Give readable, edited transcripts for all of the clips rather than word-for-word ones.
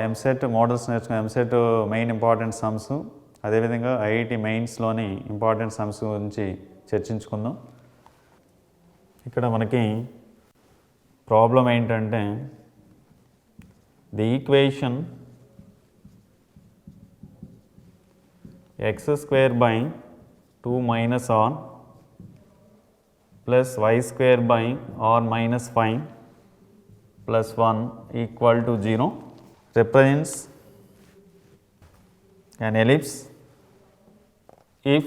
EAMCET models నేర్చుకున్న EAMCET main important sums, అదేవిధంగా IIT మెయిన్స్లోని important sums గురించి చర్చించుకుందాం. ఇక్కడ మనకి ప్రాబ్లం ఏంటంటే the equation x square by 2 minus r plus y square by r minus 5 plus 1 equal to 0 represents an ellipse if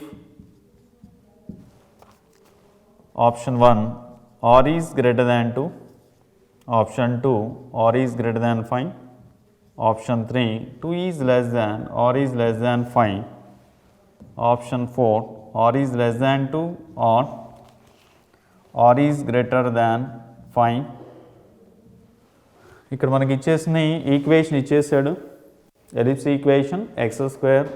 option 1 r is greater than 2, option 2 r is greater than 5, option 3 2 is less than r is less than 5, option 4 r is less than 2 or r is greater than 5. ఇక్కడ మనకి ఇచ్చేసిన equation ఇచ్చేసాడు. Ellipse equation X square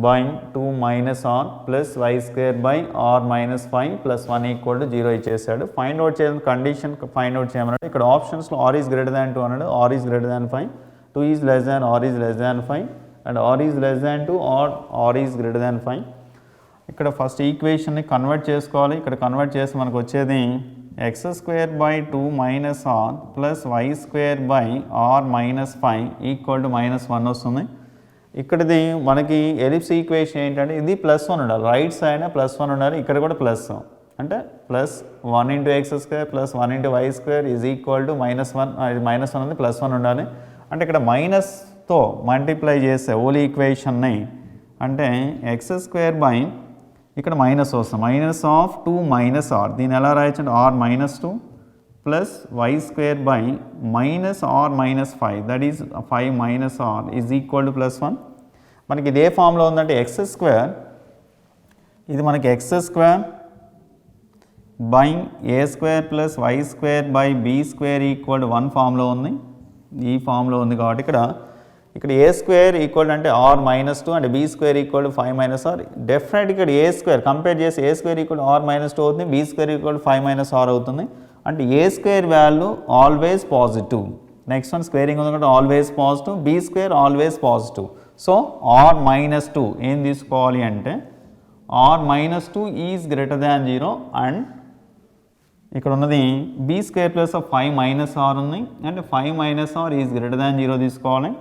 by 2 minus R plus why square by R minus 5 plus 1 equal to 0 ఇచ్చేసాడు. Find out చేయాలని condition find out చేయమన్నాడు. ఇక్కడ ఆప్షన్స్లో R is greater than 2 అన్నాడు, R is greater than 5, 2 is less than R is less than 5 and R is less than 2 or R is greater than 5. ఇక్కడ first ఈక్వేషన్ని convert చేసుకోవాలి. ఇక్కడ convert చేసి మనకు వచ్చేది X square by 2 minus R plus why square by R minus 5 equal to -1 వస్తుంది. ఇక్కడది మనకి ellipse equation ఏంటంటే ఇది +1 ఉండాలి, రైట్ సైడ్ +1 ఉండాలి, ఇక్కడ కూడా ప్లస్ అంటే plus 1 into X square plus 1 into Y square is equal to -1. ఇది -1 ఉంది, +1 ఉండాలి. అంటే ఇక్కడ మైనస్తో మల్టిప్లై చేస్తే ఓల్ ఈక్వేషన్ని అంటే ఎక్స్ స్క్వేర్ బై ఇక్కడ మైనస్ వస్తుంది, మైనస్ ఆఫ్ 2 మైనస్ ఆర్, దీన్ని ఎలా రాయొచ్చంటే r -2 plus why square by minus r minus 5 that is 5 minus are is equal to +1. మనకి ఇదే ఫామ్లో ఉందంటే ఎక్స్ స్క్వేర్, ఇది మనకి x square by A square plus why square by be square equal to 1 ఫామ్లో ఉంది. ఈ ఫామ్లో ఉంది కాబట్టి ఇక్కడ ఏ స్క్వేర్ ఈక్వల్ అంటే ఆర్ -2 అంటే B square equal to 5 minus R. Definite ఇక్కడ ఏ స్క్వేర్ కంపేర్ చేసి ఏ స్క్వేర్ ఈక్వల్ ఆర్ -2 అవుతుంది, b square equal 5 minus r అవుతుంది. అంటే ఏ square value always positive. Next one squaring ఉంది కాబట్టి always positive, b square always positive. So r -2 ఏం తీసుకోవాలి అంటే are -2 is greater than 0 and ఇక్కడ ఉన్నది b square plus 5 minus r ఉంది అంటే 5 minus are is greater than 0 తీసుకోవాలి.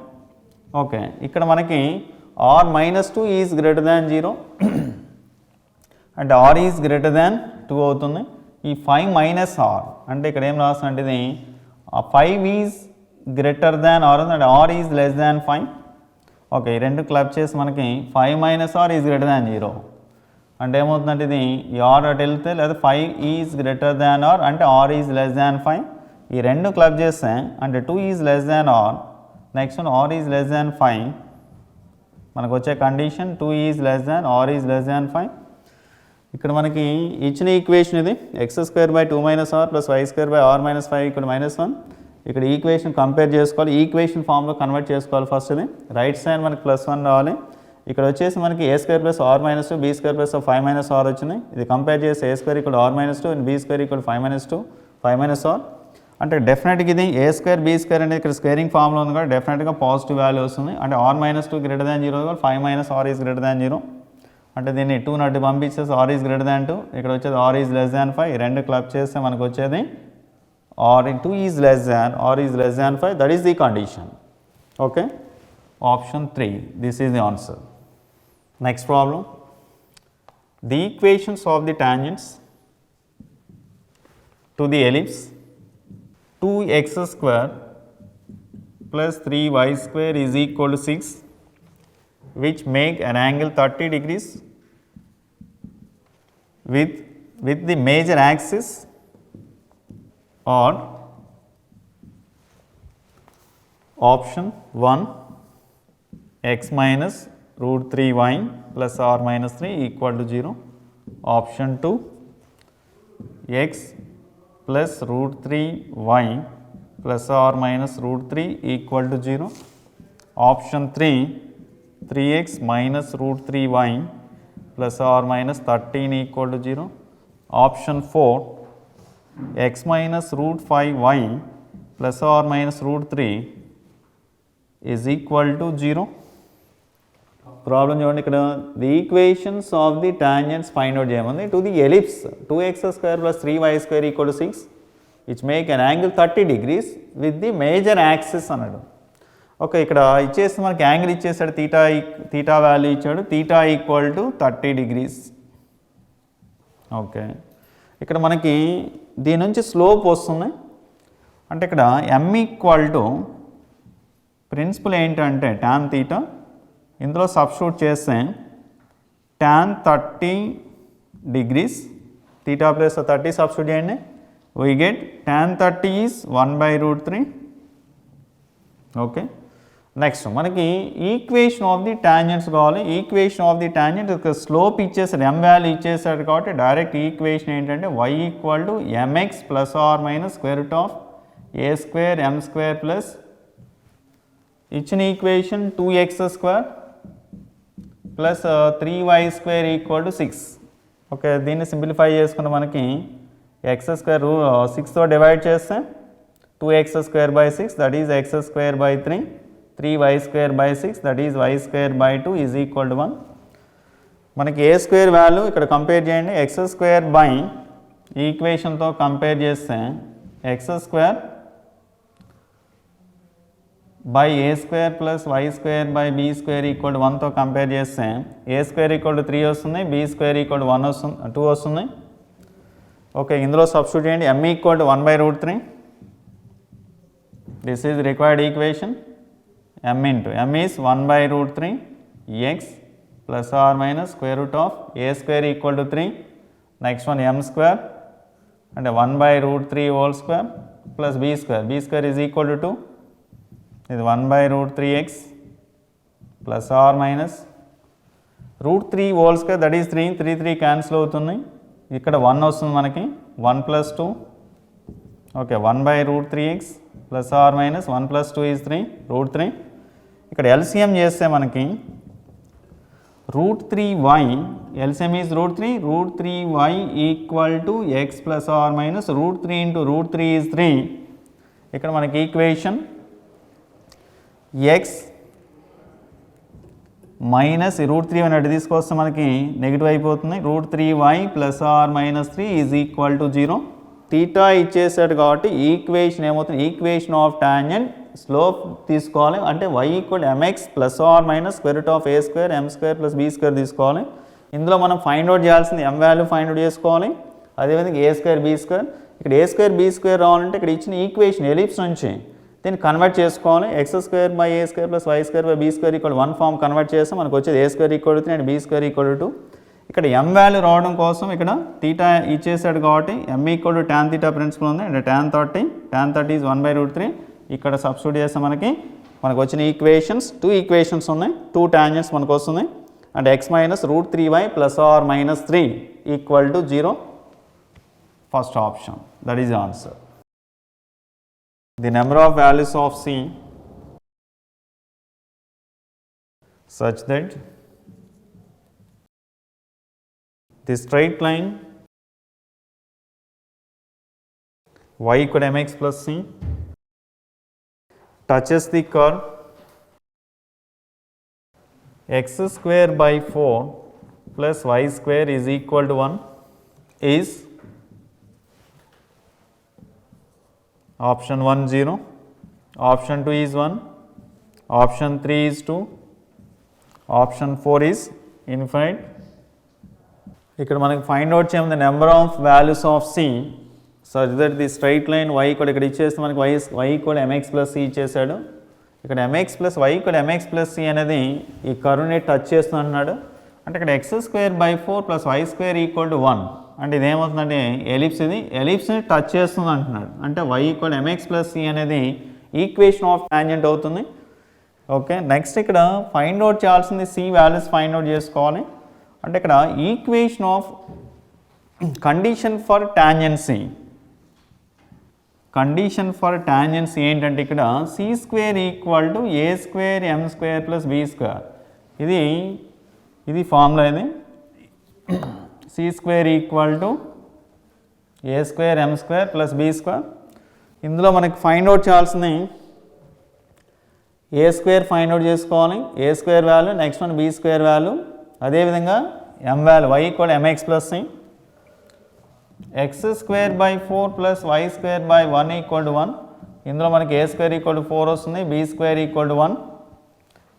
ఓకే, ఇక్కడ మనకి ఆర్ -2 ఈజ్ గ్రేటర్ దాన్ 0 అంటే ఆర్ ఈజ్ గ్రేటర్ దాన్ 2 అవుతుంది. ఈ 5 మైనస్ ఆర్ అంటే ఇక్కడ ఏం రాస్తుందంటే ఇది 5 ఈజ్ గ్రేటర్ దాన్ ఆర్ అంటే R is less than 5. Okay, ఈ రెండు క్లబ్ చేసి మనకి 5 minus are is greater than 0 అంటే ఏమవుతుందంటే ఇది ఈ ఆర్ అటు వెళ్తే లేదా 5 ఈజ్ గ్రేటర్ దాన్ ఆర్ అంటే ఆర్ ఈజ్ లెస్ దాన్ 5. ఈ రెండు క్లబ్ చేస్తే అంటే 2 is less than R, next one R is less than 5, మనకు వచ్చే condition 2 is less than R is less than 5. ఇక్కడ మనకి ఇచ్చిన ఈక్వేషన్ ఇది X square by 2 minus R plus why square by R minus 5 ఇక్కడ -1. ఇక్కడ ఈక్వేషన్ కంపేర్ చేసుకోవాలి, equation ఫామ్లో కన్వర్ట్ చేసుకోవాలి. ఫస్ట్ ఇది రైట్ సైడ్ మనకి +1 రావాలి. ఇక్కడ వచ్చేసి మనకి ఏ square plus r -2 b square plus 5 minus r వచ్చినాయి. ఇది కంపేర్ చేసి a square equal r -2 and be square equal 5 -2 5 minus r అంటే డెఫినెట్గా ఇది ఏ స్క్వేర్ బీ స్క్వేర్ అనేది ఇక్కడ స్క్వేరింగ్ ఫామ్లో ఉంది కాబట్టి డెఫినెట్గా పాజిటివ్ వాల్యూ వస్తుంది. అంటే are -2 greater than 0 5 minus are is greater than 0 అంటే దీన్ని 2 నట్టు పంపించేసి ఆర్ ఈజ్ గ్రేటర్ దాన్ 2, ఇక్కడ వచ్చేది ఆర్ ఈజ్ లెస్ దాన్ 5, రెండు క్లబ్ చేస్తే మనకు వచ్చేది R 2 is less than R is less than 5 that is the condition. Okay, option 3 this is the answer. Next problem, the equations of the tangents to the ellipse 2x square plus 3y square is equal to 6 which make an angle 30 degrees with the major axis or option 1 x minus root 3y plus r minus 3 equal to 0, option 2 x plus root 3y plus r minus root 3 equal to 0, option 3 3x minus root 3y plus r minus 13 equal to 0, option 4 x minus root 5y plus r minus root 3 is equal to 0. Problem చూడండి, ఇక్కడ the equations of the tangents find out చేయమంది. To the ellipse 2x² + 3y² = 6 which make an angle 30 degrees with the major axis అన్నాడు. Okay, ఇక్కడ ఇచ్చేసి మనకి angle ఇచ్చేసాడు, theta value ఇచ్చాడు, theta equal to 30 degrees. Okay, ఇక్కడ మనకి దీని నుంచి స్లోప్ వస్తుంది. అంటే ఇక్కడ m ఈక్వల్ టు ప్రిన్సిపల్ ఏంటంటే tan తీటా, ఇందులో సబ్స్టిట్యూట్ చేస్తే tan 30 degrees, theta plus 30 substitute చేయండి, we get tan 30 is 1/√3. Okay, next మనకి ఈక్వేషన్ ఆఫ్ ది టాంజెంట్స్ కావాలి. Equation of the tangent slope ఇచ్చేసాడు, m వాల్యూ ఇచ్చేసాడు కాబట్టి డైరెక్ట్ ఈక్వేషన్ ఏంటంటే y equal to mx ± √a² m² plus ఇచ్చిన equation 2x² plus 3y² equal to 6. Okay, దీన్ని simplify చేసుకుంటే మనకి x² 6తో డివైడ్ చేస్తే 2x² / 6 that is x² / 3, 3y² / 6 that is y² / 2 is equal to 1. మనకి a² వాల్యూ ఇక్కడ compare చేయండి, x² ఈ ఈక్వేషన్తో కంపేర్ చేస్తే x² by a² plus y² by b² equal to 1తో కంపేర్ చేస్తే a² ఈక్వల్ టు 3 వస్తుంది, b² ఈక్వల్ టు 2 వస్తుంది. Okay, ఇందులో సబ్స్టిట్యూట్ చేయండి, m equal to 1/√3. This is required equation. m is 1/√3 x plus or minus √a² equal to 3. Next one m² అంటే 1/√3 whole square plus b² is equal to 2. ఇది 1/√3x plus or minus √3 whole square that is 3 cancel అవుతుంది. ఇక్కడ 1 వస్తుంది మనకి, 1 + 2. ఓకే, 1/√3x plus or minus 1 + 2 is 3 √3. ఇక్కడ LCM చేస్తే మనకి √3y, LCM is √3y equal to x plus or minus √3 × √3 is 3. ఇక్కడ మనకి ఈక్వేషన్ x మైనస్ √3 అన్నట్టు తీసుకొస్తే మనకి నెగిటివ్ అయిపోతుంది, √3y plus or minus 3 is equal to 0. Theta ఇచ్చేసాడు కాబట్టి ఈక్వేషన్ ఏమవుతుంది, ఈక్వేషన్ ఆఫ్ టాంజెంట్ స్లోప్ తీసుకోవాలి. అంటే y equal mx plus or minus √a² m² plus b² తీసుకోవాలి. ఇందులో మనం ఫైండ్ అవుట్ చేయాల్సింది m వాల్యూ ఫైండ్ అవుట్ చేసుకోవాలి, అదేవిధంగా a² b². ఇక్కడ a² b² రావాలంటే ఇక్కడ ఇచ్చిన ఈక్వేషన్ ఎలిప్స్ నుంచి దీన్ని కన్వర్ట్ చేసుకోవాలి. x² / a² plus y² / b² equal 1 form convert చేస్తే మనకు వచ్చేది a² equal to 3 and b² equal to 2. ఇక్కడ m వాల్యూ రావడం కోసం ఇక్కడ తీటా ఇచ్చేసాడు కాబట్టి m equal to tan theta principle ఉంది, అంటే tan 30 ఈజ్ 1/√3. ఇక్కడ సబ్స్టిట్యూట్ చేస్తే మనకు వచ్చిన ఈక్వేషన్స్ 2 ఈక్వేషన్స్ ఉన్నాయి, 2 టాంజెంట్స్ మనకు వస్తుంది. అంటే x minus √3y plus or minus 3 equal to 0. First option, that is answer. The number of values of C such that the straight line y equal to mx plus c touches the curve x² by 4 plus y² is equal to 1 is option 1 0, option 2 is 1, option 3 is 2, option 4 is infinite. ఇక్కడ మనకి find out చేయడం the number of values of c such that the straight line y కూడా ఇక్కడ ఇచ్చేస్తే మనకి y equal mx plus c ఇచ్చేసాడు. ఇక్కడ mx plus y equal mx plus c అనేది ఈ కర్వ్ని టచ్ చేస్తుంది అంటున్నాడు. అంటే ఇక్కడ x² by 4 plus y² equal to 1. అంటే ఇదేమవుతుందంటే ఎలిప్స్, ఇది ఎలిప్స్ని టచ్ చేస్తుంది అంటున్నాడు. అంటే y equal mx plus c అనేది ఈక్వేషన్ ఆఫ్ టాంజెంట్ అవుతుంది. ఓకే, నెక్స్ట్ ఇక్కడ ఫైండ్ అవుట్ చేయాల్సింది c వాల్యూస్ ఫైండ్ అవుట్ చేసుకోవాలి. అంటే ఇక్కడ equation of condition for tangency, condition for tangency ఏంటంటే ఇక్కడ c² equal to a² m² plus b². ఇది ఫార్ములా. ఇది c² equal to a² m² plus b². ఇందులో మనకి ఫైండ్ అవుట్ చేయాల్సింది ఏ స్క్వేర్ ఫైండ్ అవుట్ చేసుకోవాలి, a square value, next one be square value, అదేవిధంగా m value y equal mx plus c, x square by 4 plus why square by 1 equal to 1. ఇందులో మనకి ఏ square equal to 4 వస్తుంది, be square equal to 1.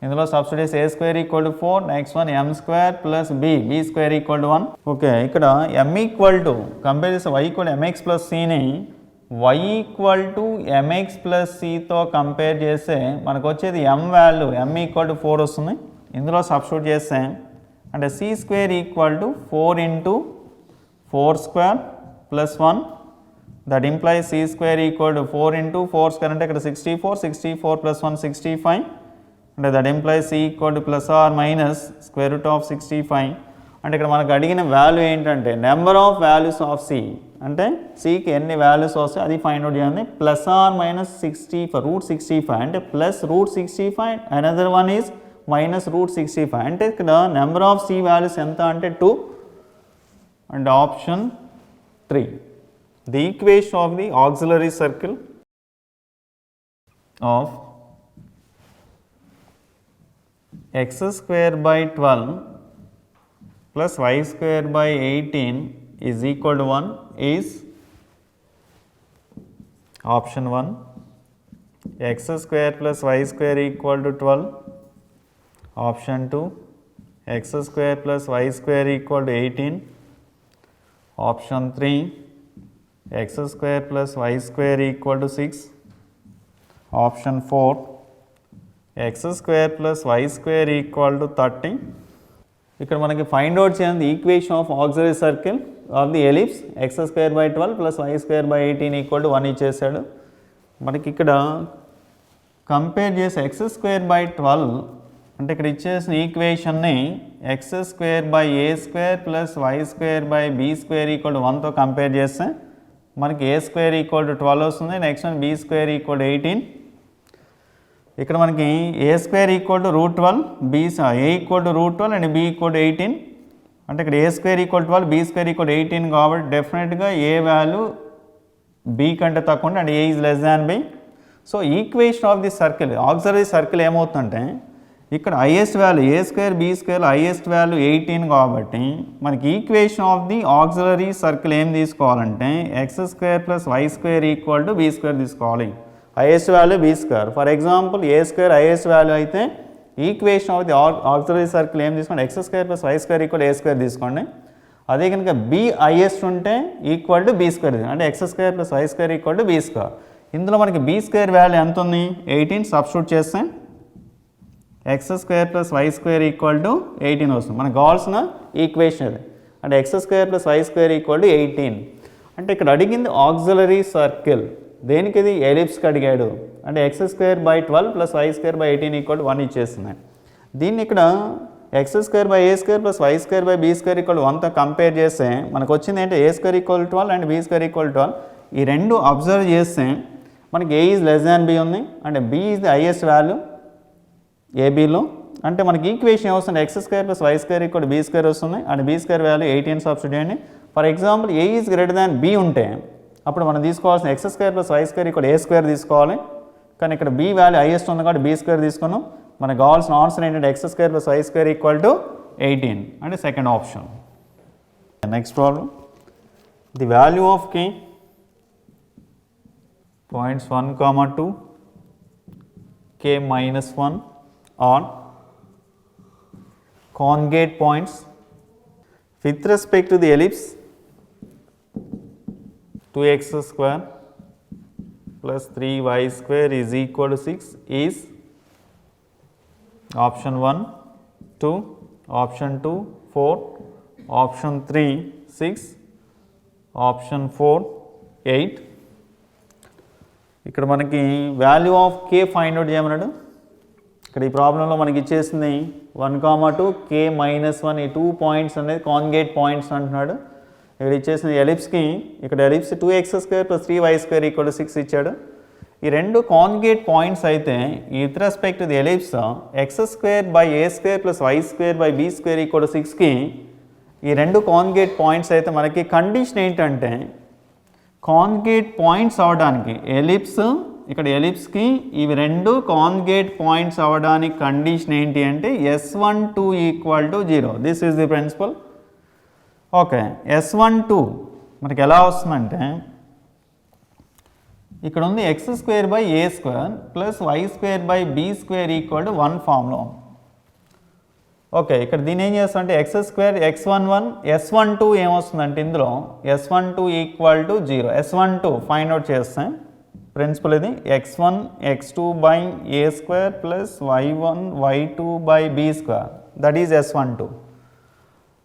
ఇందులో substitute A square equal to 4, next one M square plus B square equal to 1. Okay, ఇక్కడ M equal to compare చేస్తే Y equal M X plus సిని y equal to M X plus సితో compare చేస్తే మనకు వచ్చేది M value M equal to 4 వస్తుంది. ఇందులో substitute చేస్తే అంటే C square equal to 4 into 4 square plus 1, that implies C square equal to 4 into 4 square అంటే ఇక్కడ 64 ప్లస్ 1 65, అంటే that implies C equal to plus or minus square root of 65. అంటే ఇక్కడ మనకు అడిగిన వాల్యూ ఏంటంటే number of values of C, అంటే సికి ఎన్ని వాల్యూస్ వస్తాయి అది ఫైండ్ అవుట్ చేయాలి. ప్లస్ ఆర్ మైనస్ 65 రూట్ 65 అంటే plus root 65, another one is minus root 65. అంటే ఇక్కడ నెంబర్ ఆఫ్ సి వాల్యూస్ ఎంత అంటే 2, and option 3. The equation of the auxiliary circle of x square by 12 plus y square by 18 is equal to 1 is option 1, x square plus y square equal to 12, option 2, x square plus y square equal to 18, option 3, x square plus y square equal to 6, option 4, x square plus y square equal to 30. ఇక్కడ మనకి find out చేయాలి equation of auxiliary circle of the ellipse X square by 12 plus why square by 18 equal to 1 ఇచ్చేసాడు. మనకి ఇక్కడ compare చేసి X square by 12 అంటే ఇక్కడ ఇచ్చేసిన ఈక్వేషన్ని X square by A square plus why square by be square equal to 1తో compare చేస్తే మనకి ఏ స్క్వేర్ ఈక్వల్ టు 12 వస్తుంది, next one be square equal to 18. ఇక్కడ మనకి ఏ square equal to root 12, B A equal to root 12 and B equal to 18. అంటే ఇక్కడ ఏ square equal 12, B square equal 18 కాబట్టి డెఫినెట్గా ఏ వాల్యూ బీ కంటే తక్కువ ఉంటుంది, and A is less than B. So equation of the circle auxiliary circle ఏమవుతుందంటే ఇక్కడ highest value A square B square highest value 18 కాబట్టి మనకి equation of the auxiliary circle ఏం తీసుకోవాలంటే X square plus why square equal to B square తీసుకోవాలి. Highest value B square. For example A square highest value అయితే equation of the auxiliary circle ఏం తీసుకోండి, X square plus why square equal A square తీసుకోండి. అదే కనుక B highest ఉంటే equal to B square, అంటే X square plus why square equal to B square. ఇందులో మనకి బీ స్క్వేర్ వాల్యూ ఎంత ఉంది, 18. సబ్స్టిట్యూట్ చేస్తే X square plus why square equal to 18 వస్తుంది. మనకు కావాల్సిన ఈక్వేషన్ అది, అంటే X square plus why square equal to 18. అంటే ఇక్కడ అడిగింది ఆక్సిలరీ సర్కిల్, దేనికి ఇది ఎలిప్స్కి అడిగాడు, అంటే X square by 12 plus why square by 18 equal 1 ఇచ్చేస్తున్నాయి. దీన్ని ఇక్కడ X square by A square plus why square by be square equal 1తో కంపేర్ చేస్తే మనకు వచ్చింది ఏంటంటే A square equal 12 and be square equal 12. ఈ రెండు అబ్జర్వ్ చేస్తే మనకి A is less than B ఉంది, అంటే B is the highest value ఏబీలో. అంటే మనకి ఈక్వేషన్ వస్తుంది X square plus why square equal B square వస్తుంది, and be square value 18 substitute చేయండి. For example A is greater than B ఉంటే అప్పుడు మనం తీసుకోవాల్సిన X square plus why square equal A square తీసుకోవాలి. కానీ ఇక్కడ బీ వాల్యూ హైయెస్ట్ ఉంది కాబట్టి బీ స్క్వేర్ తీసుకున్నాం. మనకు కావాల్సిన ఆన్సర్ ఏంటంటే X square plus why square equal to 18, అంటే second option. Next problem, the value of K points 1, 2 k minus 1 on congate points with respect to the ellipse 2x square plus 3y square is equal to 6 is option 1 2, option 2 4, option 3 6, option 4 8. ఇక్కడ మనకి value of K find out చేయమన్నాడు. ఇక్కడ ఈ ప్రాబ్లంలో మనకి ఇచ్చేసింది 1, 2 k minus 1 ఈ 2 points అనేది కాంగేట్ పాయింట్స్ అంటున్నాడు. ఇక్కడ ఇచ్చేసిన ఎలిప్స్కి ఇక్కడ ellipse 2x square plus 3y square equal 6 ఇచ్చాడు. ఈ రెండు కాంగేట్ పాయింట్స్ అయితే with respect the ellipse X square by A square plus why square by be square equal 6కి ఈ రెండు కాంగేట్ పాయింట్స్ అయితే మనకి కండిషన్ ఏంటంటే కాంగేట్ పాయింట్స్ అవడానికి ఎలిప్స్ ఇక్కడ ఎలిప్స్కి ఇవి రెండు కాంజుగేట్ పాయింట్స్ అవ్వడానికి కండిషన్ ఏంటి అంటే S12 equal to 0. This is the principle. Okay, S12 మనకి ఎలా వస్తుందంటే ఇక్కడ ఉంది x² plus y² b² equal to 1 ఫామ్లో. ఓకే, ఇక్కడ దీన్ని ఏం చేస్తాం అంటే x² S12 ఏమొస్తుందంటే ఇందులో S12 equal to 0. S12 find out చేస్తాం. ప్రిన్సిపల్ ఇది x1 x2 by a² plus y1 y2 by b², that is S12.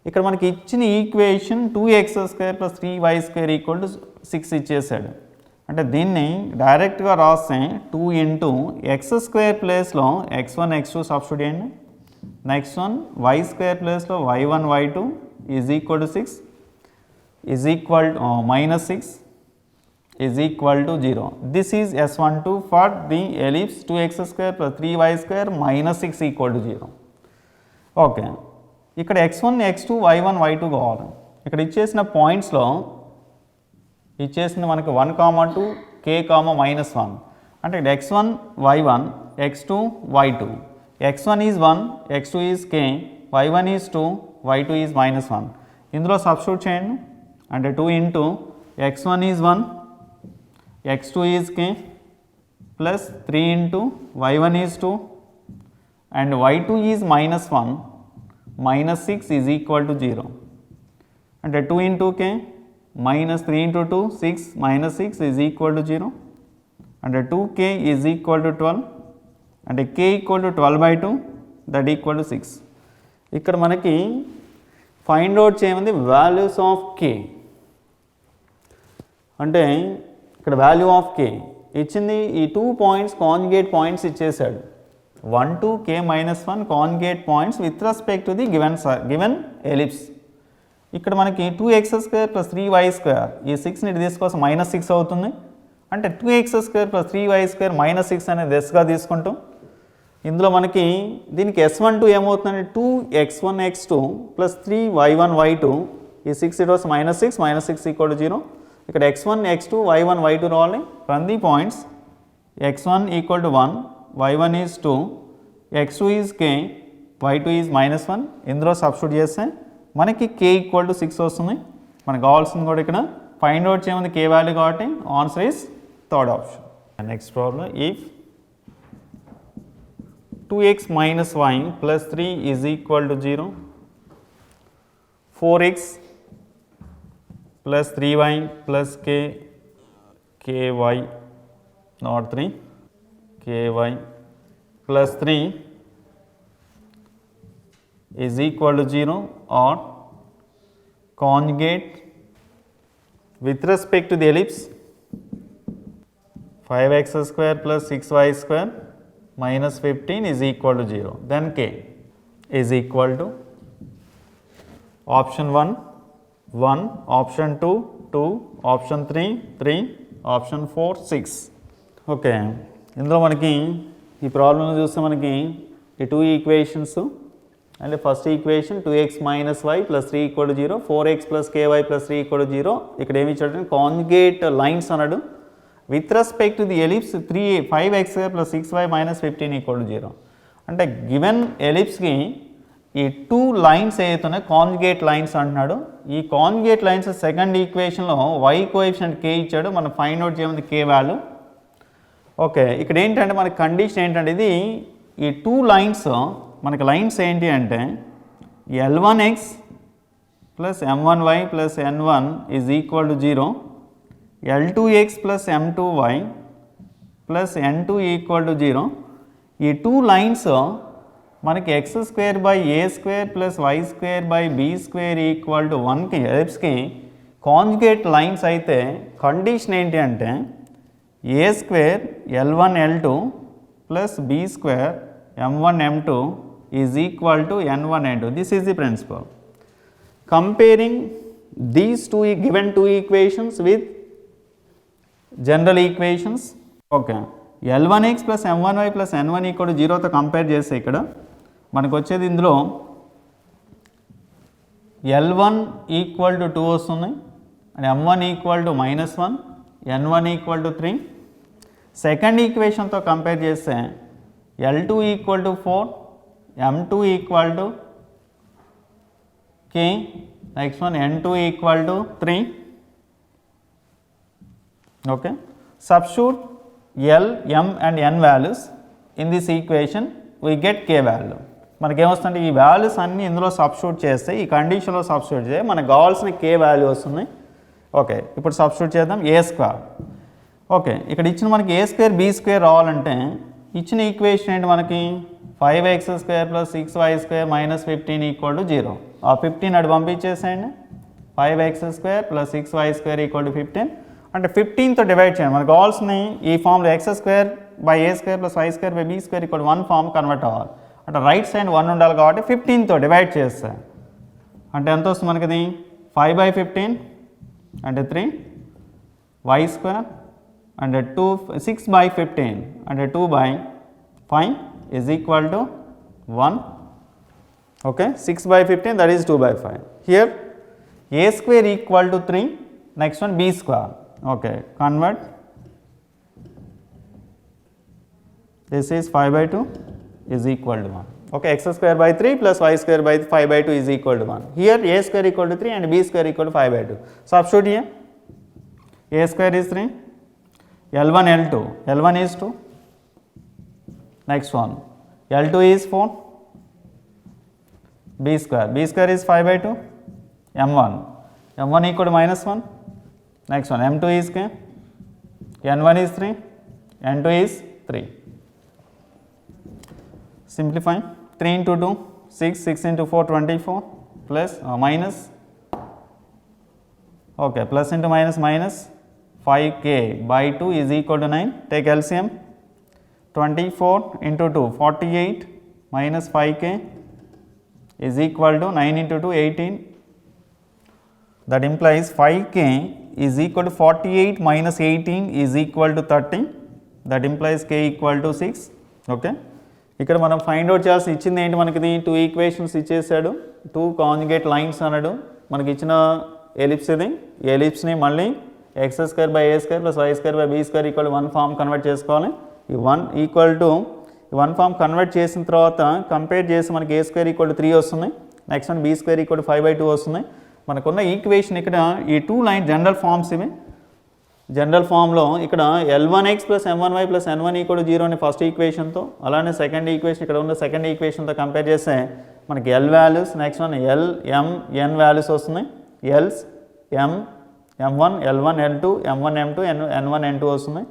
ఇక్కడ మనకి ఇచ్చిన equation 2x² plus 3y² equal to 6 ఇచ్చేసాడు. అంటే దీన్ని డైరెక్ట్గా రాస్తే 2 ఇంటూ x² ప్లేస్లో x1 x2 సబ్స్టిట్యూట్ చేయండి. నెక్స్ట్ వన్ y² ప్లేస్లో y1 y2 is equal to 6 is equal minus 6 is equal to 0. This is S12 for the ellipse 2x² plus 3y² minus 6 equal to 0. Okay, ఇక్కడ x1 x2 y1 y2 కావాలి. ఇక్కడ ఇచ్చేసిన పాయింట్స్లో ఇచ్చేసింది మనకి 1, 2 k, -1. అంటే x1 y1 x2 y2. x1 is 1, x2 is k, y1 is 2, y2 is -1. ఇందులో substitute చేయండి. అంటే 2 into x1 is 1, x2 is k, plus 3 into y1 is 2 and y2 is -1, minus 6 is equal to 0. And 2 into k minus 3 into 2, 6 minus 6 is equal to 0. And 2k is equal to 12 and k equal to 12 by 2, that equal to 6. ఇక్కడ మనకి find out చేయమంది values of k. అంటే ఇక్కడ value of k ఇచ్చింది. ఈ 2 points conjugate points ఇచ్చేసాడు. 1 to k minus 1 conjugate points with respect to the given ellipse. ఇక్కడ మనకి 2x² ప్లస్ 3y², ఈ 6ని తీసుకోసం -6 అవుతుంది. అంటే 2x² ప్లస్ 3y² -6 అనేది దశగా తీసుకుంటాం. ఇందులో మనకి దీనికి S12 ఏమవుతుందంటే 2x1 x2 plus 3y1 y2, ఈ 6 ఇట్ వాస్ -6 ఈక్వల్ టు 0. ఇక్కడ x1 x2 y1 y2 రావాలి. From the points x1 equal to 1, y1 is 2, x2 is k, y2 is -1. ఇందులో సబ్స్టిట్యూట్ చేస్తే మనకి k ఈక్వల్ టు 6 వస్తుంది. మనకు కావాల్సింది కూడా ఇక్కడ ఫైండ్ అవుట్ చేయమంది k వాల్యూ కాబట్టి answer is third option. Next problem, if 2x minus y plus 3 is equal to 0, 4x plus 3y plus ky not 3 ky plus 3 is equal to 0 or conjugate with respect to the ellipse 5x² plus 6y² minus 15 is equal to 0, then k is equal to option 1 1, option 2 2, option 3 3, option 4 6. Okay, ఇందులో మనకి ఈ ప్రాబ్లంలో చూస్తే మనకి ఈ 2 equations అంటే first equation 2x minus y plus 3 equal to 0, 4x plus ky plus 3 equal to 0. ఇక్కడ ఏమి ఇచ్చాడంటే కాంజుగేట్ లైన్స్ అన్నాడు. With respect to the ellipse 5x² plus 6y minus 15 equal to 0. అంటే గివెన్ ఎలిప్స్కి ఈ 2 లైన్స్ ఏదైతే కాంజుగేట్ లైన్స్ అంటున్నాడు. ఈ conjugate lines second ఈక్వేషన్లో y కోఎఫిషియంట్ k ఇచ్చాడు. మనం ఫైండ్ అవుట్ చేయమంది k వాల్యూ. ఓకే, ఇక్కడ ఏంటంటే మనకి కండిషన్ ఏంటంటే ఇది ఈ 2 లైన్స్ మనకి లైన్స్ ఏంటి అంటే L1x plus M1y plus N1 is equal to 0, L2x plus M2y plus N2 equal to 0. ఈ 2 లైన్స్ మనకి x² by a² plus y² by b² equal to 1కి ఎలిప్స్కి కాంజుగేట్ లైన్స్ అయితే కండిషన్ ఏంటి అంటే a² L1 L2 plus b² M1 M2 is equal to N1 N2. This is the principle. Comparing these given 2 equations with general equations. Okay, L1x plus M1y plus N1 equal to 0తో compare చేస్తే ఇక్కడ మనకు వచ్చేది ఇందులో L1 equal to 2 వస్తుంది and M1 equal to -1, N1 equal to 3. Second ఈక్వేషన్తో compare చేస్తే L2 equal to 4, M2 equal to K, next one N2 equal to 3. Okay, substitute L, M and N values in this equation we get K value. మనకేమొస్తుందంటే ఈ values అన్నీ ఇందులో substitute చేస్తే, ఈ కండిషన్లో substitute చేస్తే మనకు కావాల్సిన K వాల్యూ వస్తుంది. ఓకే, ఇప్పుడు సబ్స్టిట్యూట్ చేద్దాం. A square. ఓకే, ఇక్కడ ఇచ్చిన మనకి A స్క్వేర్ B స్క్వేర్ రావాలంటే ఇచ్చిన ఈక్వేషన్ ఏంటి మనకి 5x square plus 6y square minus 15 equal to 0. ఆ 15 అటు పంపించేసేయండి. 5x square plus 6y square equal to 15 అంటే 15తో డివైడ్ చేయండి. మనకు కావాల్సిన ఈ ఫామ్లో x square by a square plus y square by b square equal 1 form convert అవ్వాలి. అంటే రైట్ సైడ్ 1 ఉండాలి కాబట్టి 15తో డివైడ్ చేస్తే అంటే ఎంత వస్తుంది మనకి 5/15 అంటే 3 y స్క్వేర్ అంటే 6/15 అంటే 2/5 is equal to 1. Okay, 6/15 that is 2/5. Here a square equal to 3, next one b square. Okay, convert. This is 5/2 is equal to 1. Okay, x square by 3 plus y square by 5/2 is equal to 1. Here a square equal to 3 and b square equal to 5/2. Substitute here. A square is 3, L1 L2, L1 is 2. Next one, L2 is 4, b square is 5/2, m1 equal to -1. Next one, m2 is k, n1 is 3, n2 is 3. Simplify, 3 into 2, 6 into 4, 24, plus minus, okay, plus into minus 5k by 2 is equal to 9. Take LCM. 24 into 2, 48 minus 5k is equal to 9 into 2, 18. That implies 5k is equal to 48 minus 18 is equal to 30. That implies k equal to 6. Okay. ఇక్కడ మనం find out చేయాల్సి ఇచ్చింది ఏంటి మనకి 2 equations ఇచ్చేసాడు, 2 conjugate lines అన్నాడు. మనకి ఇచ్చిన ఎలిప్స్ ఇది. ఈ ఎలిప్స్ని మళ్ళీ x square by a square plus y square by b square equal 1 form convert చేసుకోవాలి. ఈ 1 ఈక్వల్ టు 1 ఫామ్ కన్వర్ట్ చేసిన తర్వాత కంపేర్ చేసి మనకి a స్క్వేర్ ఈక్వల్ టు 3 వస్తుంది. Next one b square equal to 5/2 వస్తుంది. మనకున్న ఈక్వేషన్ ఇక్కడ ఈ 2 లైన్ జనరల్ ఫామ్స్ ఇవి. జనరల్ ఫామ్లో ఇక్కడ L1x plus M1y plus N1 equal to 0 అని ఫస్ట్ ఈక్వేషన్తో, అలానే సెకండ్ ఈక్వేషన్ ఇక్కడ ఉన్న సెకండ్ ఈక్వేషన్తో కంపేర్ చేస్తే మనకి L values, next one L, M, N values వస్తున్నాయి. L's, M, M1, L1, L2, M1, M2, N1, N2 వస్తున్నాయి.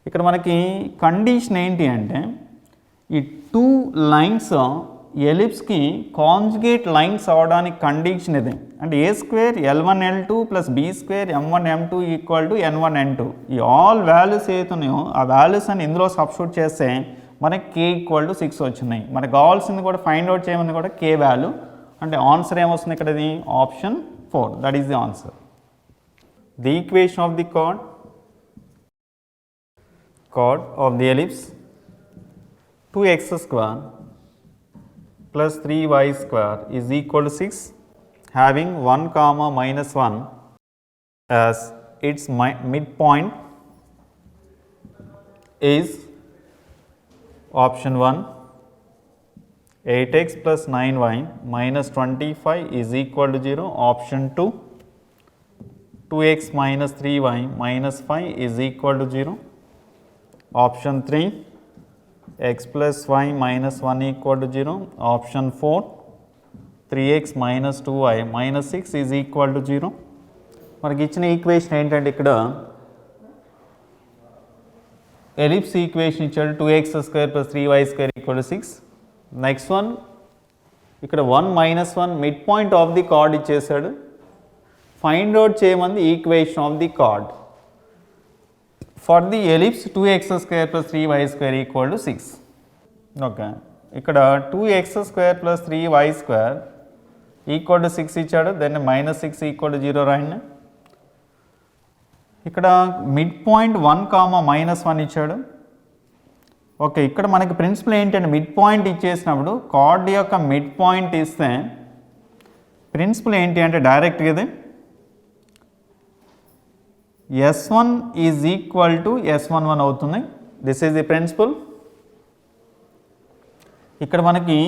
ఇక్కడ మనకి కండిషన్ ఏంటి అంటే ఈ 2 లైన్స్ ఎలిప్స్కి కాంజుగేట్ లైన్స్ అవడానికి కండిషన్ ఇది. అంటే ఏ square L1 L2 plus B square M1 M2 equal to N1 N2. ఈ ఆల్ వాల్యూస్ ఏతున్నాయో ఆ వాల్యూస్ అని ఇందులో సబ్స్టిట్యూట్ చేస్తే మనకి k ఈక్వల్ టు 6 వచ్చినాయి. మనకు కావాల్సింది కూడా ఫైండ్ అవుట్ చేయమని కూడా k వాల్యూ. అంటే ఆన్సర్ ఏమొస్తుంది ఇక్కడ, ఇది option 4. That is the answer. The equation of the chord of the ellipse 2x square plus 3y square is equal to 6, having 1 comma minus 1 as its midpoint is option 1 8x plus 9y minus 25 is equal to 0. Option 2 2x minus 3y minus 5 is equal to 0. Option 3 x plus y minus 1 equal to 0. Option 4 3x minus 2y minus 6 is equal to 0. మనకి ఇచ్చిన equation ఏంటంటే ఇక్కడ ellipse equation ఇచ్చాడు 2x square plus 3y square equal to 6. Next one ఇక్కడ 1 minus 1 mid point of the chord ఇచ్చేసాడు. Find out చేయమంది equation of the chord for the ellipse 2x square plus 3y square equal to 6. Okay, ఇక్కడ 2x square plus 3y square equal to 6 ఇచ్చాడు. Then minus 6 equal to 0 రాయండి. ఇక్కడ mid point 1 comma minus 1 ఇచ్చాడు. Okay, ఇక్కడ మనకి principal ఏంటంటే mid point ఇచ్చేసినప్పుడు card యొక్క mid point ఇస్తే ప్రిన్సిపల్ ఏంటి అంటే డైరెక్ట్గా ఇది S1 is equal to S11 అవుతుంది. This is the principle. ఇక్కడ మనకి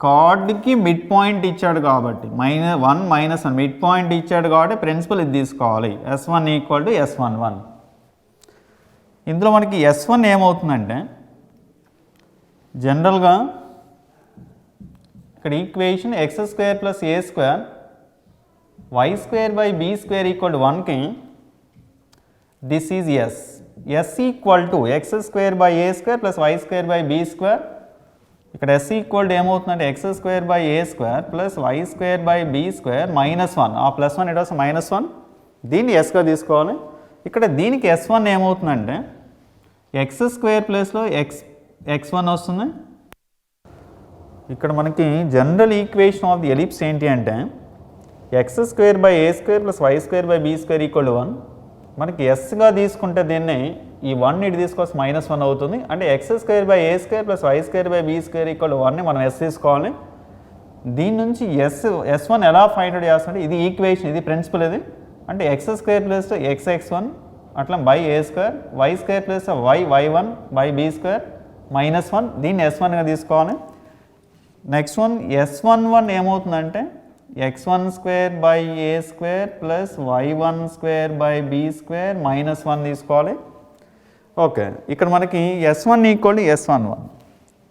కార్డ్కి మిడ్ పాయింట్ ఇచ్చాడు కాబట్టి -1 మిడ్ పాయింట్ ఇచ్చాడు కాబట్టి ప్రిన్సిపల్ ఇది తీసుకోవాలి. S1 equal to S11. ఇందులో మనకి S1 ఏమవుతుందంటే జనరల్గా ఇక్కడ equation x² + a² y² / b² equal to 1కి this is S equal to x² / a² + y² / b². ఇక్కడ S ఈక్వల్ టు ఏమవుతుందంటే x² / a² + y² / b² -1. ఆ +1 ఇట్ వస్తుంది -1. దీన్ని Sగా తీసుకోవాలి. ఇక్కడ దీనికి S1 ఏమవుతుందంటే x² ప్లేస్లో x1 వస్తుంది. ఇక్కడ మనకి general equation of the ellipse ఏంటి అంటే x² / a² + y² / b² equal to 1. మనకి ఎస్గా తీసుకుంటే దీన్ని ఈ 1 ఇటు తీసుకొస్తే -1 అవుతుంది. అంటే x² / a² + y² / b² equal to 1ని మనం S తీసుకోవాలి. దీని నుంచి S1 ఎలా ఫైండ్ అవుట్ చేస్తుంటే ఇది ఈక్వేషన్, ఇది ప్రిన్సిపల్. ఇది అంటే x² ప్లస్ x(x1) అట్లా by a², y² plus y(y1) by b² -1. దీన్ని S1గా తీసుకోవాలి. నెక్స్ట్ వన్ S11 ఏమవుతుందంటే x(1² / a² + y(1² / b² -1 తీసుకోవాలి. ఓకే, ఇక్కడ మనకి S1 ఈక్వల్ టు S11.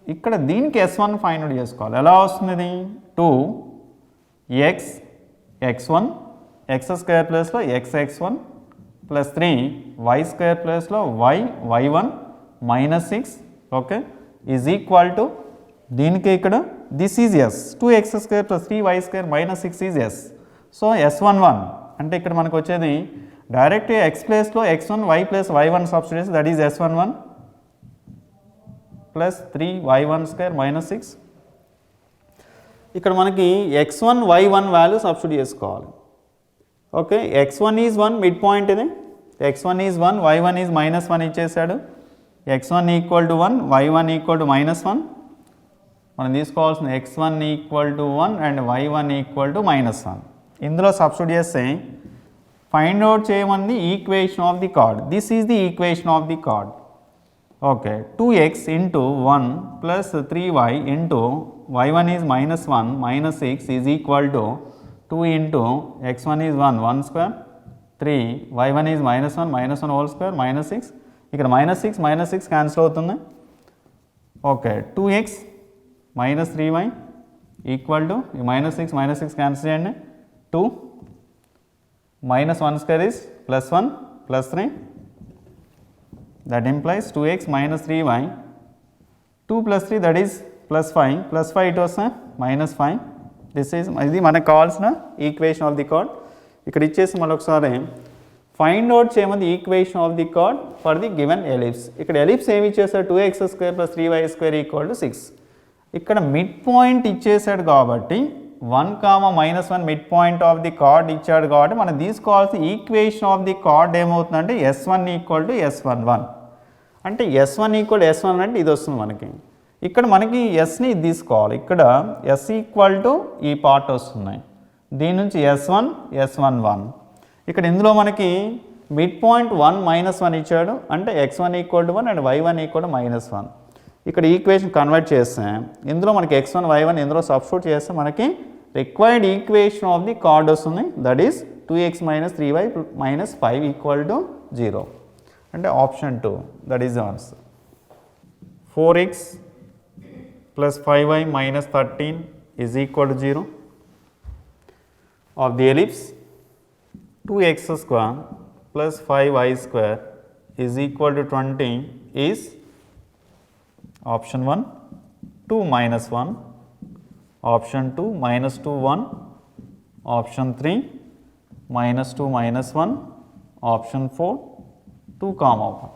ఇక్కడ దీనికి S1 ఫైండ్ అవుట్ చేసుకోవాలి. ఎలా వస్తుంది ఇది 2x x1 x² ప్లస్లో x(x1) + 3y² ప్లస్లో y(y1) -6. Okay, is equal to దీనికి ఇక్కడ this is S 2x² + 3y² -6 is S. So S11 అంటే ఇక్కడ మనకు వచ్చేది డైరెక్ట్ x ప్లేస్లో x1 y + y1 substitute, that is S11 + 3y(1² - 6). ఇక్కడ మనకి x1 y1 వాల్యూ సబ్స్టిట్యూట్ చేసుకోవాలి. Okay, x1 is 1 mid point, ఇది x1 ఈజ్ 1 y1 ఈజ్ -1 ఇచ్చేసాడు. x1 equal to 1 y1 equal to -1. మనం తీసుకోవాల్సిన x1 equal to 1 and y1 equal to -1. ఇందులో substitute చేస్తే find out చేయమని equation of the card. This is the equation of the chord. Okay, 2x × 1 + 3y × y1 is -1 -6 is equal to 2 × x1 is 1 2 3 y1 is -1 -1² -6. ఇక్కడ -6 cancel అవుతుంది. Okay, 2x -3y equal to -6 cancel చేయండి. 2 -1² is +1 +3. That implies 2x -3y 2 + 3 that is +5 +5 ఇటు వస్తే -5. ఇది మనకు కావాల్సిన equation of the chord. ఇక్కడ ఇచ్చేసి మళ్ళీ ఒకసారి ఫైండ్ అవుట్ చేయమని equation of the card for the given ellipse. ఇక్కడ ఎలిప్స్ ఏమి ఇచ్చేసాడు 2x² + 3y² ఈక్వల్ టు 6. ఇక్కడ మిడ్ పాయింట్ ఇచ్చేసాడు కాబట్టి 1, -1 mid point of the card ఇచ్చాడు కాబట్టి మనం తీసుకోవాల్సిన ఈక్వేషన్ ఆఫ్ ది కార్డ్ ఏమవుతుందంటే S1 ఈక్వల్ టు S11. అంటే S1 ఈక్వల్ టు S1 అంటే ఇది వస్తుంది మనకి. ఇక్కడ మనకి Sని తీసుకోవాలి. ఇక్కడ S ఈక్వల్ టు ఈ పార్ట్ వస్తున్నాయి. దీని నుంచి S1 S11. ఇక్కడ ఇందులో మనకి మిడ్ పాయింట్ 1 -1 ఇచ్చాడు. అంటే x1 equal to 1 and y1 equal to -1. ఇక్కడ ఈక్వేషన్ కన్వర్ట్ చేస్తే ఇందులో మనకి x1 y1 ఇందులో సబ్స్టిట్యూట్ చేస్తే మనకి required equation of the chord వస్తుంది. That is 2x - 3y - 5 equal to 0. అంటే option 2 that is the answer. 4x + 5y - 13 is equal to 0 of the ellipse 2x² + 5y² is equal to 20 is option 1 2 - 1, option 2 -2 1, option 3 -2 -1, option 4 2, 1.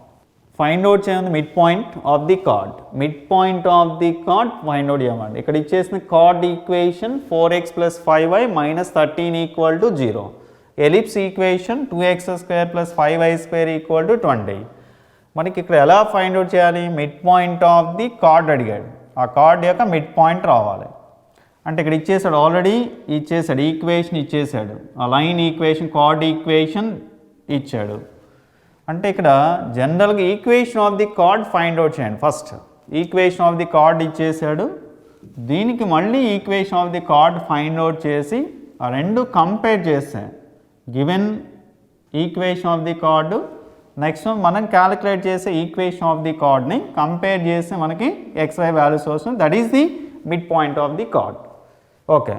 Find out చేయండి mid point of the card. Mid point of the chord find out చేయమండి. ఇక్కడ ఇచ్చేసిన card equation 4x + 5y - 13 equal to 0. Ellipse equation 2x² + 5y² equal to 20. మనకి ఇక్కడ ఎలా find out చేయాలి? Mid point of the card అడిగాడు. ఆ card యొక్క మిడ్ పాయింట్ రావాలి. అంటే ఇక్కడ ఇచ్చేసాడు, ఆల్రెడీ ఇచ్చేసాడు, ఈక్వేషన్ ఇచ్చేసాడు, ఆ లైన్ ఈక్వేషన్ కార్డ్ ఈక్వేషన్ ఇచ్చాడు. అంటే ఇక్కడ జనరల్గా equation of the chord find out చేయండి. First equation of the chord ఇచ్చేసాడు, దీనికి మళ్ళీ equation of the chord find out చేసి ఆ రెండు కంపేర్ చేస్తే given equation of the chord next మనం క్యాలిక్యులేట్ చేసే ఈక్వేషన్ ఆఫ్ ది కార్డ్ని కంపేర్ చేస్తే మనకి XY వాల్యూస్ వస్తుంది. That is the mid point of the chord. Okay,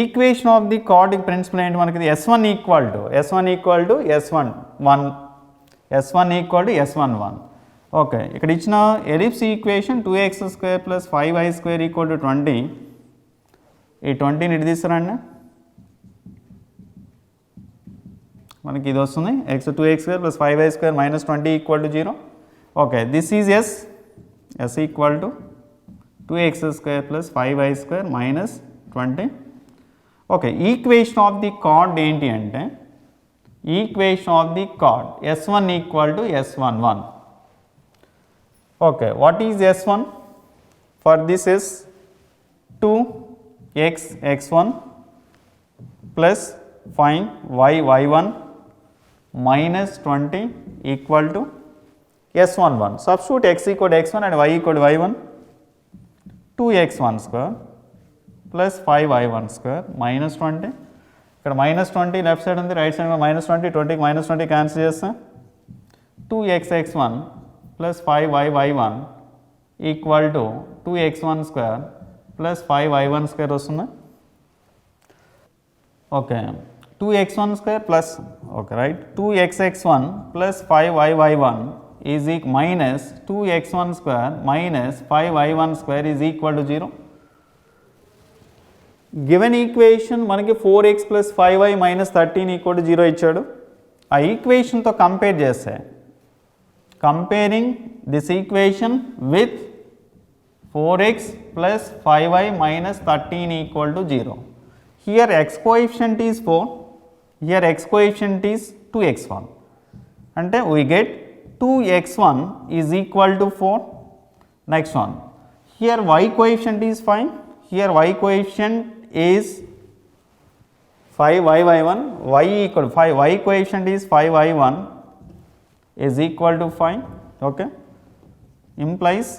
equation of the chord principal ఏంటి మనకి? S1 equal to S11 S11. Okay, ఇక్కడ ఇచ్చిన ఎలిప్స్ ఈక్వేషన్ 2x² + 5y² = 20. ఈ 20ని ఇటు తీస్తారండి, మనకి ఇది వస్తుంది x2x² + 5y² - 20 = 0. Okay, this is S equal to 2x² + 5y² - 20. Okay, equation of the card ఏంటి అంటే equation of the card S1 equal to S11. Okay, what is S1? For this is 2x(x1) plus 5y(y1) minus 20 equal to S11. Substitute x equal to x1 and y equal to y1. 2x(1)² plus 5y(1)² minus 20. ఇక్కడ -20 left side ఉంది, right side -20, 20కి -20 cancel చేస్తాం. 2x(x1) plus 5y(y1) equal to 2x(1)² plus 5y(1)² వస్తుంది. Okay, 2x(1)² plus, okay, right, 2x(x1) plus 5y(y1) is minus 2x(1)² minus 5y(1)² is equal to 0. Given equation మనకి 4x plus 5y minus 13 equal to 0 ఇచ్చాడు. ఆ ఈక్వేషన్తో compare చేస్తే comparing this equation with 4x plus 5y minus 13 equal to 0. Here x coefficient is 4, here x coefficient is 2x1. అంటే we get 2x1 is equal to 4. Next one, here y coefficient is 5, here y coefficient is 5y(y1), y equal to 5, y coefficient is 5y1 is equal to 5. Okay, implies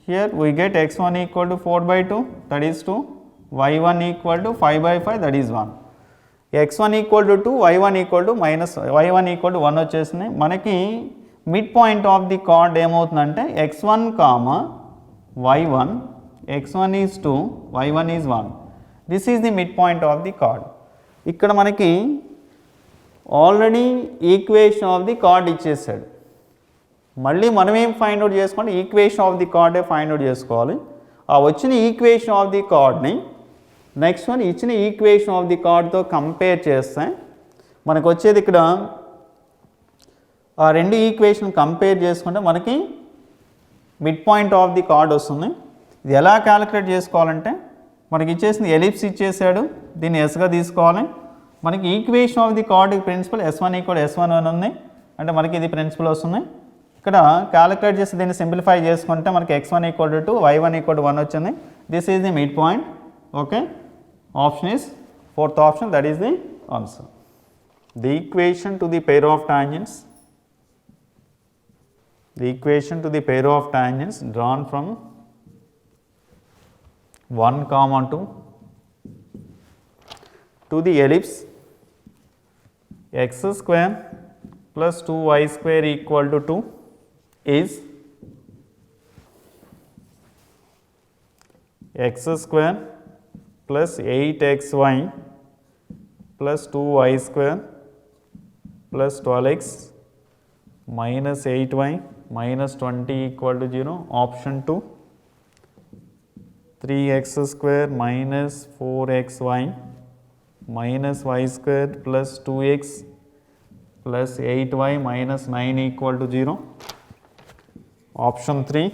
here we get x1 equal to 4/2, that is 2, y1 equal to 5/5, that is 1. x1 equal to 2, y1 equal to y1 equal to 1 వచ్చేసింది. మనకి mid point of the chord ఏమవుతుందంటే x1, y1, x1 is 2, y1 is 1. This is the mid point of the chord. ఇక్కడ మనకి already equation of the chord ఇచ్చేసాడు, మళ్ళీ మనం ఏం find out చేసుకోండి, ఈక్వేషన్ ఆఫ్ ది కార్డే ఫైండ్ అవుట్ చేసుకోవాలి. ఆ వచ్చిన ఈక్వేషన్ ఆఫ్ ది కార్డ్ని నెక్స్ట్ వన్ ఇచ్చిన ఈక్వేషన్ ఆఫ్ ది కార్డ్తో కంపేర్ చేస్తే మనకు వచ్చేది ఇక్కడ ఆ రెండు ఈక్వేషన్ కంపేర్ చేసుకుంటే మనకి mid point of the chord వస్తుంది. ఇది ఎలా క్యాలిక్యులేట్ చేసుకోవాలంటే మనకి ఇచ్చేసిన ఎలిప్స్ ఇచ్చేసాడు, దీన్ని ఎస్గా తీసుకోవాలి. మనకి equation of the chord principle S1 = S11 ఉంది, అంటే మనకి ఇది ప్రిన్సిపల్ వస్తుంది. ఇక్కడ క్యాలిక్యులేట్ చేసి దీన్ని సింప్లిఫై చేసుకుంటే మనకి x1 = 2, y1 = 1 వచ్చింది. This is the mid point. Okay, option is fourth option, that is the answer. The equation to the pair of tangents, drawn from 1, 2 to the ellipse x² plus 2y² equal to 2 is x² plus 8xy plus 2y² plus 12x minus 8y minus 20 equal to 0. Option 2, 3x² minus 4xy minus y² plus 2x plus 8y minus 9 equal to 0. Option 3,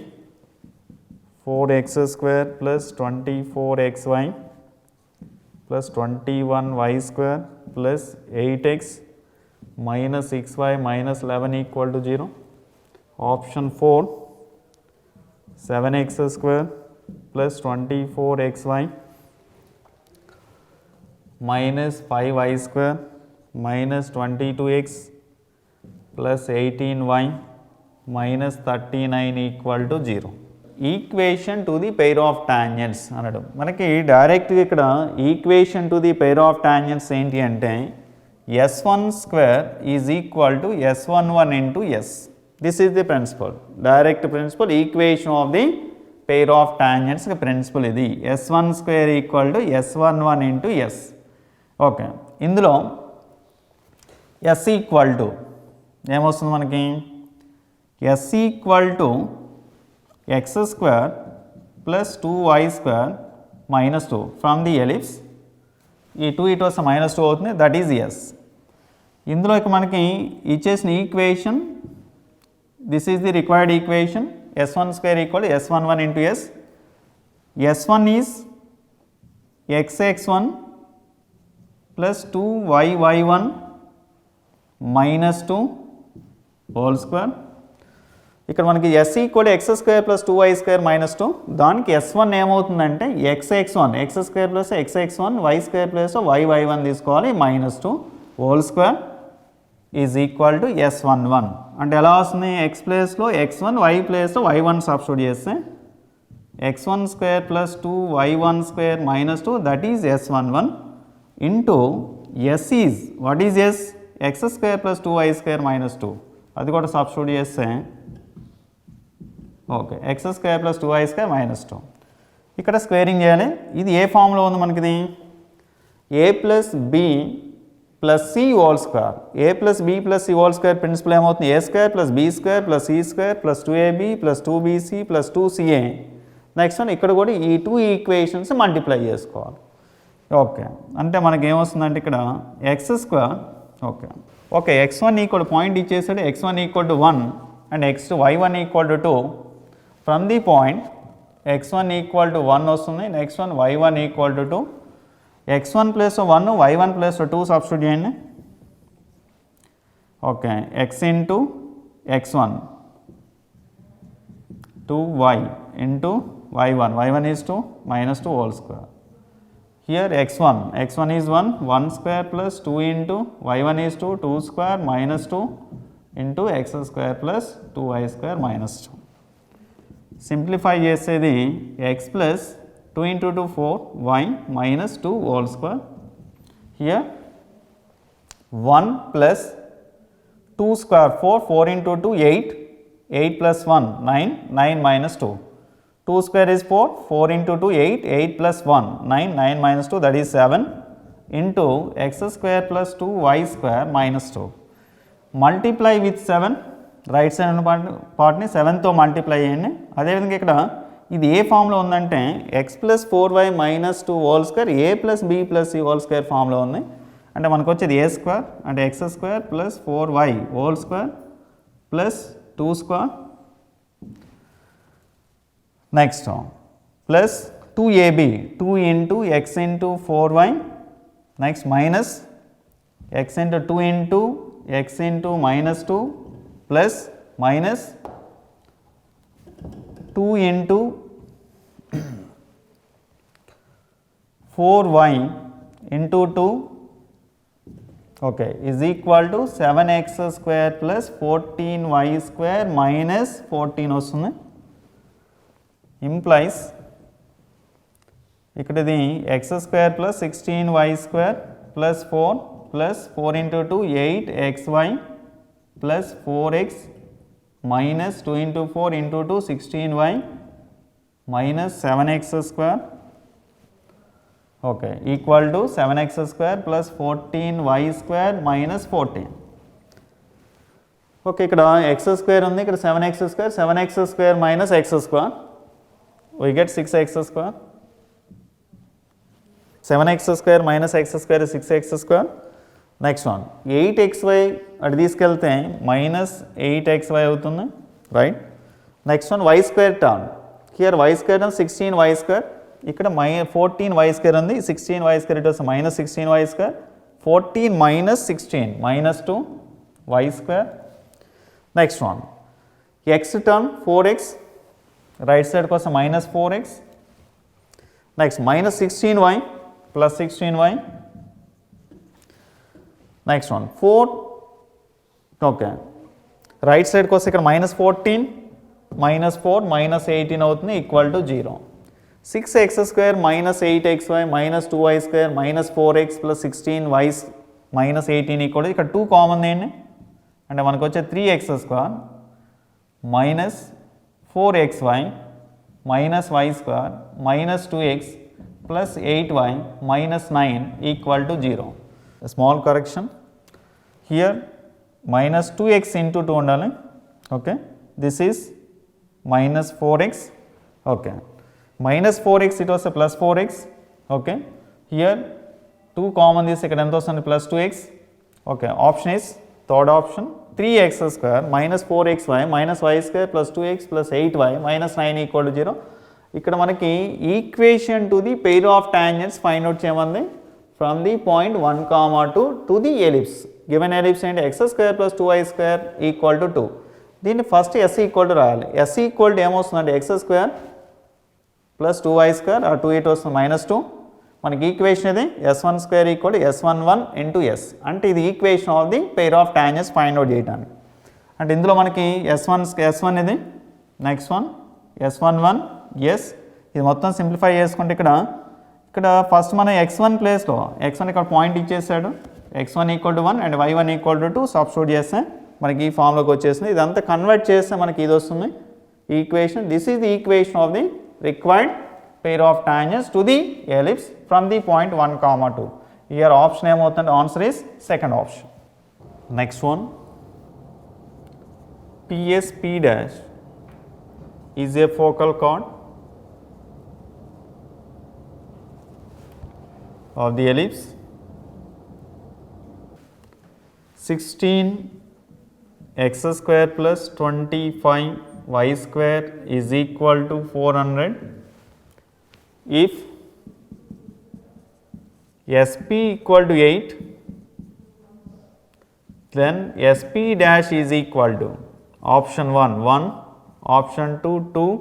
4x² plus 24xy plus 21y² plus 8x minus 6y minus 11 equal to 0. Option 4, 7x² plus 24xy minus 5y² minus 22x plus 18y minus 39 equal to 0. Equation to the pair of tangents అనడం మనకి డైరెక్ట్గా ఇక్కడ equation to the pair of tangents ఏంటి అంటే s1 square is equal to s11 into s. This is the principle, direct principle, equation of the pair of tangents principle ఇది s1 square equal to s11 into s. Okay, ఇందులో s equal to ఏమొస్తుంది మనకి s equal to x square plus 2y square minus 2 from the ellipse. ఈ 2 ఇటు వస్తే minus 2 అవుతుంది, that is yes. ఇందులో ఇక మనకి ఇచ్చేసిన equation, this is the required equation, s1 square equal s11 into s. s1 is xx1 plus 2yy1 minus 2 whole square. ఇక్కడ మనకి s equal X square plus 2y square minus 2, దానికి s1 ఏమవుతుందంటే xx1 X square plus xx1 y square plus yy1 తీసుకోవాలి minus 2 whole square is equal to s11. అంటే ఎలా వస్తుంది, x ప్లేస్లో x1 y ప్లేస్లో y1 సబ్స్టిట్యూట్ చేస్తే x1 square plus 2y1 square minus 2 that is s11 into s is what is s X square plus 2y square minus 2, అది కూడా substitute చేస్తే okay X square plus 2y square minus 2. ఇక్కడ squaring చేయాలి. ఇది ఏ ఫామ్లో ఉంది మనకిది a plus B plus C whole square. a plus B plus C whole square principal ఏమవుతుంది, A square plus B square plus C square plus 2ab plus 2bc plus 2ca. Next one ఇక్కడ కూడా ఈ 2 equations multiply చేసుకోవాలి. Okay, అంటే మనకి ఏమొస్తుందంటే ఇక్కడ X square okay x1 equal point ఇచ్చేసాడు, x1 equal to 1 and y1 equal to 2. From the point x1 equal to 1 వస్తుంది, next one y1 equal to 2. x1 plus 1 y1 plus 2 substitute చేయండి. Okay, x into x1 2y into y1 is 2 minus 2 whole square. Here x1 is 1 square plus 2 into y1 is 2 square minus 2 into x square plus 2y square minus 2. Simplify చేసేది x plus 2 into 2 4 y minus 2 whole square. Here 1 plus 2 square 4 into 2 8 plus 1 9 minus 2. 2 square is 4 into 2 8 plus 1 9 minus 2 that is 7 into x square plus 2y square minus 2. Multiply with 7, right side ఉన్న పార్ట్ని 7తో multiply చేయండి. అదేవిధంగా ఇక్కడ ఇది ఏ ఫామ్లో ఉందంటే x plus 4y minus 2 whole square a plus b plus c whole square ఫామ్లో ఉంది. అంటే మనకు వచ్చేది a స్క్వేర్ అంటే x square plus 4y whole square plus 2 square. Next plus 2ab 2 into x into 4y, next minus x into 2 into x into minus 2 plus minus 2 into 4y into 2 okay is equal to 7x square plus 14y square minus 14 వస్తుంది. Implies ఇక్కడ ఇది x square plus 16y square plus 4 into 2 8xy plus 4x minus 2 into 4 into 2 16y minus 7x square okay equal to 7x square plus 14y square minus 14. Okay, ఇక్కడ x square ఉంది, ఇక్కడ 7x square minus x square, we get 6x square. 7x square minus x square is 6x square. Next one 8xy అటు తీసుకెళ్తే minus 8xy అవుతుంది, right. Next one y square term, here y square term 16y square, ఇక్కడ 14y square ఉంది, 16y square it was minus 16y square, 14 minus 16 minus 2y square. Next one x term 4x, right side కోసం minus 4x, next minus 16y plus 16y. Next one 4 okay right సైడ్కి వస్తే ఇక్కడ -14 -4 -18 అవుతుంది equal to 0. 6x² -8xy -2y² -4x + 16y -18 equal ఇక్కడ 2 common ఏంటి అంటే మనకు వచ్చే 3x² -4xy -y² -2x + 8y -9 equal to 0. Small correction here -2x into 2 ఉండాలి. Okay, this is -4x. Okay, -4x it వస్తే +4x. ఓకే, హియర్ 2 కామన్ తీసి ఇక్కడ ఎంత వస్తుంది +2x. Okay, option is third option 3x² -4xy -y² + 2x + 8y -9 equal to 0. ఇక్కడ మనకి equation to the pair of tangents find out చేయమంది from the point 1, 2 to the ellipse. Given ellipse ఏంటి x² + 2y² equal to 2. దీన్ని first s equal to రాయాలి. s equal to ఏమొస్తుందంటే x² + 2y² ఆ 2 ఇటు వస్తుంది -2. మనకి ఈక్వేషన్ ఇది s1² equal to s11 into s అంటే ఇది equation of the pair of tangents find out చేయడానికి. అంటే ఇందులో మనకి s1 ఇది, నెక్స్ట్ వన్ s11 ఎస్. ఇది మొత్తం సింప్లిఫై చేసుకుంటే ఇక్కడ ఫస్ట్ మన x1 ప్లేస్లో x1 ఇక్కడ పాయింట్ ఇచ్చేసాడు, x1 equal to 1 and y1 equal to 2 substitute చేస్తే మనకి ఈ ఫామ్లోకి వచ్చేసింది. ఇదంతా కన్వర్ట్ చేస్తే మనకి ఇది వస్తుంది equation. This is the equation of the required pair of tangents to the ellipse from the point 1, 2. Here option ఏమవుతుంది, answer is second option. Next one, PSP' is a focal chord of the ellipse. 16x² plus 25y² is equal to 400 if SP equal to 8, then SP dash is equal to option 1, 1, option 2, 2,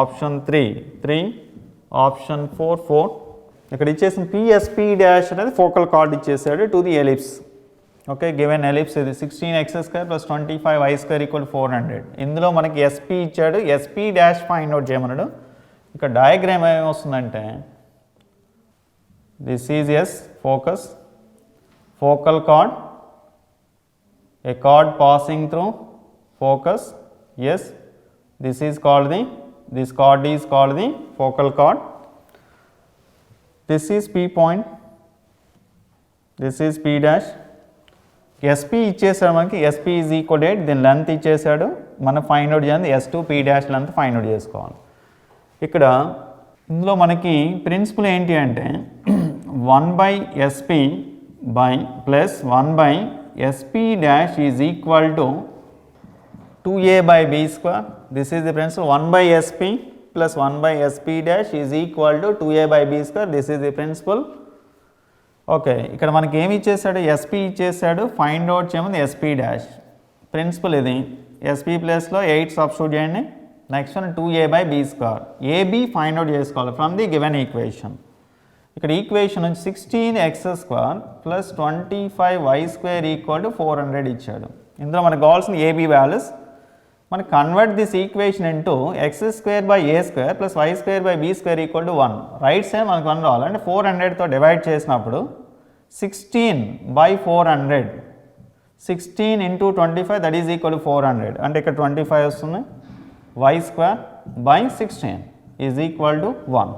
option 3, 3, option 4, 4. ఇక్కడ ఇచ్చేసిన PSP dash అనేది focal card ఇచ్చేసాడు to the ellipse. Okay, given ellipse ఇది 16x² plus 25y² equal 400. ఇందులో మనకి SP ఇచ్చాడు, SP dash find out చేయమన్నాడు. ఇక్కడ డయాగ్రామ్ ఏమొస్తుందంటే this is S focus, focal chord, A chord passing through focus. S, this is called the, this chord is called the focal chord. This is P point, this is P dash. SP ఇచ్చేసాడు మనకి, SP is equal 8, దీని length ఇచ్చేసాడు. మనం find out చేయాలి S2 P dash length find out చేసుకోవాలి. ఇక్కడ ఇందులో మనకి ప్రిన్సిపల్ ఏంటి అంటే 1/SP plus 1/SP dash is equal to 2a/b². This is the principle. 1/SP plus 1/SP dash is equal to 2a/b². This is the principle. Okay, ఇక్కడ మనకి ఏమి ఇచ్చేసాడు, SP ఇచ్చేసాడు. ఫైండ్ అవుట్ చేయమని SP డాష్. ప్రిన్సిపల్ ఇది. SP ప్లస్లో 8 substitute చేయండి. Next one 2a/b². AB find out చేసుకోవాలి ఫ్రమ్ ది గివెన్ ఈక్వేషన్. ఇక్కడ ఈక్వేషన్ నుంచి 16x² plus 25y² equal to 400 ఇచ్చాడు. ఇందులో మనకు కావాల్సిన AB వాల్యూస్. మనకి convert this equation into x²/a² plus y²/b² equal to 1. Right side మనకు 1 రావాలి. అంటే 400తో డివైడ్ చేసినప్పుడు 16/400, 16 into 25 that is equal to 400. అంటే ఇక్కడ 25 వస్తుంది. y²/16 is equal to 1.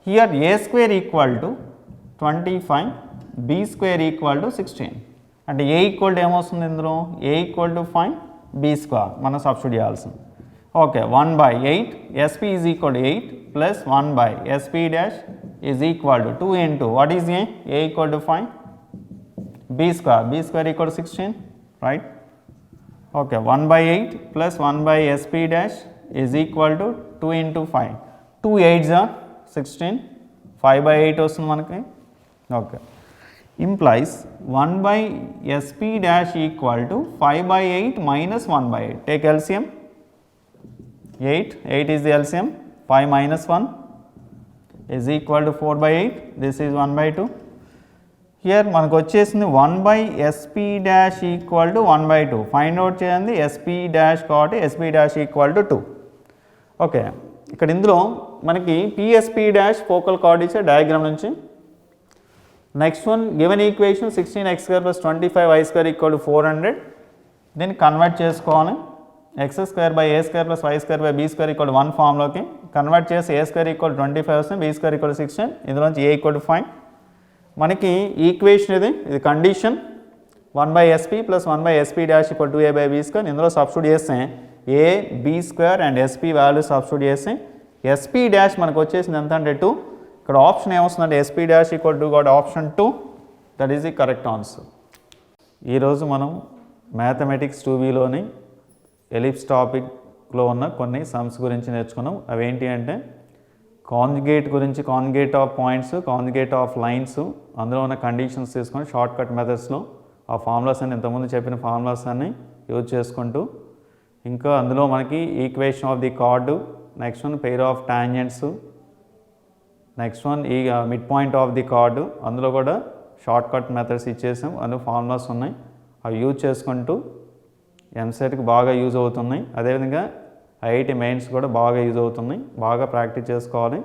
Here a² equal to 25, b² equal to 16. అంటే a ఈక్వల్ టు ఏమొస్తుంది ఇందులో, a ఈక్వల్ టు 5, b² మనం సబ్స్టిట్యూట్ చేయాల్సింది. Okay, 1/8, SP is equal to 8 plus 1/SP dash is equal to 2 into what is a equal to 5, b² equal to 16, right? Okay, 1/8 plus 1/SP dash is equal to 2 into 5. 2 8s are 16, 5/8 వస్తుంది మనకి. Okay, implies 1/SP dash equal to 5/8 minus 1/8. Take LCM. 8 is the LCM. 5 minus 1 is equal to 4/8. This is 1/2. Here మనకు వచ్చేసింది 1/SP dash equal to 1/2. Find out చేయండి SP dash కాబట్టి SP dash equal to 2. Okay, ఇక్కడ ఇందులో మనకి PSP dash focal card ఇచ్చే diagram నుంచి. Next one given equation 16x² + 25y² equal to 400. దీన్ని కన్వర్ట్ చేసుకోవాలి. x² + a² + y² equal to 1 ఫామ్లోకి convert చేసి a² ఈక్వల్ 25 వస్తుంది, b² ఈక్వల్ 16. ఇందులోంచి a ఈక్వల్ 5. మనకి ఈక్వేషన్ ఇది condition 1/SP + 1/SP dash equal 2a/b². ఇందులో సబ్స్టిట్యూట్ చేస్తే a b² and SP value substitute చేస్తే SP డాష్ మనకు వచ్చేసింది ఎంత అంటే 2. ఇక్కడ ఆప్షన్ ఏమొస్తుందంటే SP డాష్ ఈక్వల్ 2 కాబట్టి option 2 that is the correct answer. ఈరోజు మనం మ్యాథమెటిక్స్ 2Bలోని ఎలిప్స్ టాపిక్లో ఉన్న కొన్ని సమ్స్ గురించి నేర్చుకున్నాం. అవేంటి అంటే కాంజుగేట్ గురించి, conjugate of points, conjugate of lines, అందులో ఉన్న కండిషన్స్ తీసుకొని షార్ట్ కట్ మెథడ్స్లో ఆ ఫార్ములాస్ అన్ని ఇంతకుముందు చెప్పిన ఫార్ములాస్ అన్ని యూజ్ చేసుకుంటూ, ఇంకా అందులో మనకి equation of the chord, next one pair of tangents, next one ఈ mid point of the chord, అందులో కూడా షార్ట్ కట్ మెథడ్స్ ఇచ్చేసాం. అందులో ఫార్ములాస్ ఉన్నాయి, అవి యూజ్ చేసుకుంటూ ఎంసెట్కి బాగా యూజ్ అవుతున్నాయి. అదేవిధంగా IIT మెయిన్స్ కూడా బాగా యూజ్ అవుతున్నాయి. బాగా ప్రాక్టీస్ చేసుకోవాలి.